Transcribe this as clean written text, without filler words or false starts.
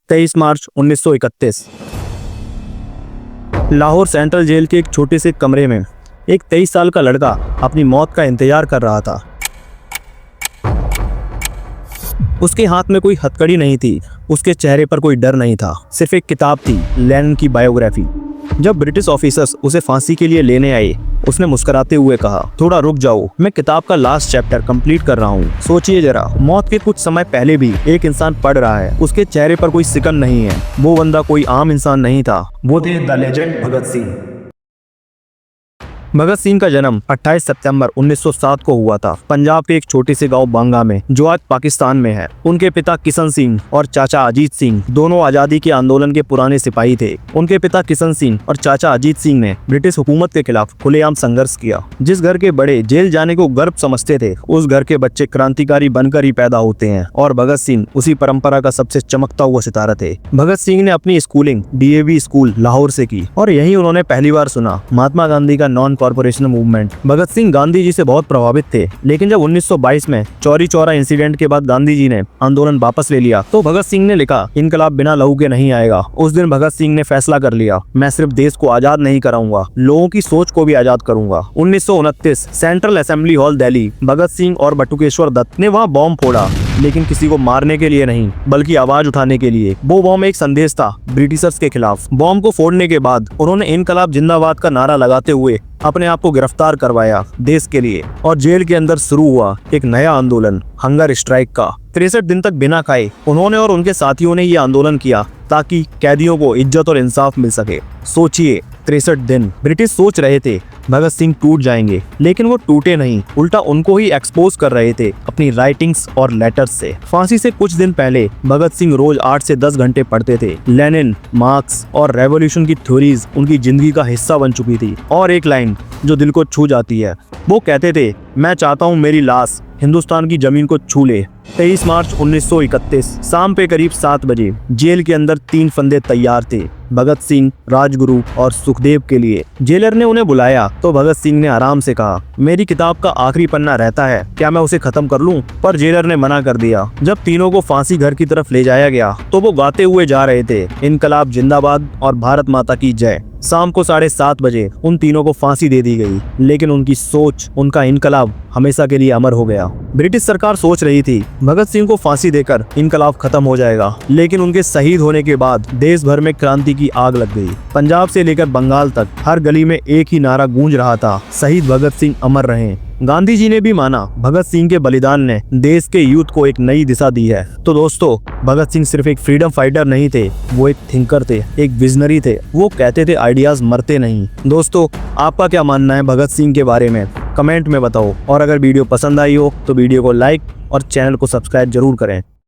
23 मार्च 1931 Lahore central jail के एक छोटे से कमरे में एक 23 साल का लड़का अपनी मौत का इंतजार कर रहा था। उसके हाथ में कोई हथकड़ी नहीं थी, उसके चेहरे पर कोई डर नहीं था, सिर्फ एक किताब थी, लेनिन की बायोग्राफी। जब ब्रिटिश ऑफिसर्स उसे फांसी के लिए लेने आए, उसने मुस्कुराते हुए कहा, थोड़ा रुक जाओ, मैं किताब का लास्ट चैप्टर कंप्लीट कर रहा हूँ। सोचिए जरा, मौत के कुछ समय पहले भी एक इंसान पढ़ रहा है, उसके चेहरे पर कोई सिकन नहीं है। वो बंदा कोई आम इंसान नहीं था, वो थे द लेजेंड भगत सिंह। भगत सिंह का जन्म 28 सितंबर 1907 को हुआ था, पंजाब के एक छोटे से गांव बांगा में, जो आज पाकिस्तान में है। उनके पिता किशन सिंह और चाचा अजीत सिंह दोनों आजादी के आंदोलन के पुराने सिपाही थे। उनके पिता किशन सिंह और चाचा अजीत सिंह ने ब्रिटिश हुकूमत के खिलाफ खुलेआम संघर्ष किया। जिस घर के बड़े जेल जाने को गर्व समझते थे, उस घर के बच्चे क्रांतिकारी बनकर ही पैदा होते हैं, और भगत सिंह उसी परंपरा का सबसे चमकता हुआ सितारा थे। भगत सिंह ने अपनी स्कूलिंग DAV स्कूल लाहौर से की, और यही उन्होंने पहली बार सुना महात्मा गांधी का non corporation movement. Bhagat Singh Gandhi ji से बहुत प्रभावित थे, लेकिन जब 1922 में चौरी चौरा इंसिडेंट के बाद गांधी जी ने आंदोलन वापस ले लिया, तो भगत सिंह ने लिखा, इनकलाब बिना लहू के नहीं आएगा। उस दिन भगत सिंह ने फैसला कर लिया, मैं सिर्फ देश को आजाद नहीं कराऊंगा, लोगों की सोच को भी आजाद करूंगा। 1929 central assembly hall Delhi, Bhagat Singh और बटुकेश्वर दत्त ने वहाँ बॉम्ब फोड़ा, लेकिन किसी को मारने के लिए नहीं, बल्कि आवाज उठाने के लिए। वो बॉम्ब एक संदेश था ब्रिटिशर्स के खिलाफ। बॉम्ब को फोड़ने के बाद उन्होंने इनकलाब जिंदाबाद का नारा लगाते हुए अपने आप को गिरफ्तार करवाया देश के लिए, और जेल के अंदर शुरू हुआ एक नया आंदोलन, हंगर स्ट्राइक का। 63 दिन तक बिना खाए उन्होंने और उनके साथियों ने ये आंदोलन किया, ताकि कैदियों को इज्जत और इंसाफ मिल सके। सोचिए, 63 दिन। ब्रिटिश सोच रहे थे भगत सिंह टूट जाएंगे, लेकिन वो टूटे नहीं, उल्टा उनको ही एक्सपोज कर रहे थे अपनी राइटिंग्स और लेटर्स से। फांसी से कुछ दिन पहले भगत सिंह रोज 8 से 10 घंटे पढ़ते थे। लेनिन, मार्क्स और रेवोल्यूशन की थ्योरीज उनकी जिंदगी का हिस्सा बन चुकी थी। और एक लाइन जो दिल को छू जाती है, वो कहते थे, मैं चाहता हूँ मेरी लाश हिंदुस्तान की जमीन को छू ले। 23 मार्च 1931 शाम पे करीब 7 बजे जेल के अंदर 3 फंदे तैयार थे, भगत सिंह, राजगुरु और सुखदेव के लिए। जेलर ने उन्हें बुलाया तो भगत सिंह ने आराम से कहा, मेरी किताब का आखिरी पन्ना रहता है, क्या मैं उसे खत्म कर लूं? पर जेलर ने मना कर दिया। जब तीनों को फांसी घर की तरफ ले जाया गया, तो वो गाते हुए जा रहे थे, इनकलाब जिंदाबाद और भारत माता की जय। शाम को 7:30 बजे उन तीनों को फांसी दे दी गई, लेकिन उनकी सोच, उनका इनकलाब हमेशा के लिए अमर हो गया। ब्रिटिश सरकार सोच रही थी भगत सिंह को फांसी देकर इनकलाब खत्म हो जाएगा, लेकिन उनके शहीद होने के बाद देश भर में क्रांति की आग लग गई। पंजाब से लेकर बंगाल तक हर गली में एक ही नारा गूंज रहा था, शहीद भगत सिंह अमर रहें। गांधी जी ने भी माना भगत सिंह के बलिदान ने देश के यूथ को एक नई दिशा दी है। तो दोस्तों, भगत सिंह सिर्फ एक फ्रीडम फाइटर नहीं थे, वो एक थिंकर थे, एक विजनरी थे। वो कहते थे आइडियाज मरते नहीं। दोस्तों, आपका क्या मानना है भगत सिंह के बारे में? कमेंट में बताओ, और अगर वीडियो पसंद आई हो तो वीडियो को लाइक और चैनल को सब्सक्राइब जरूर करें।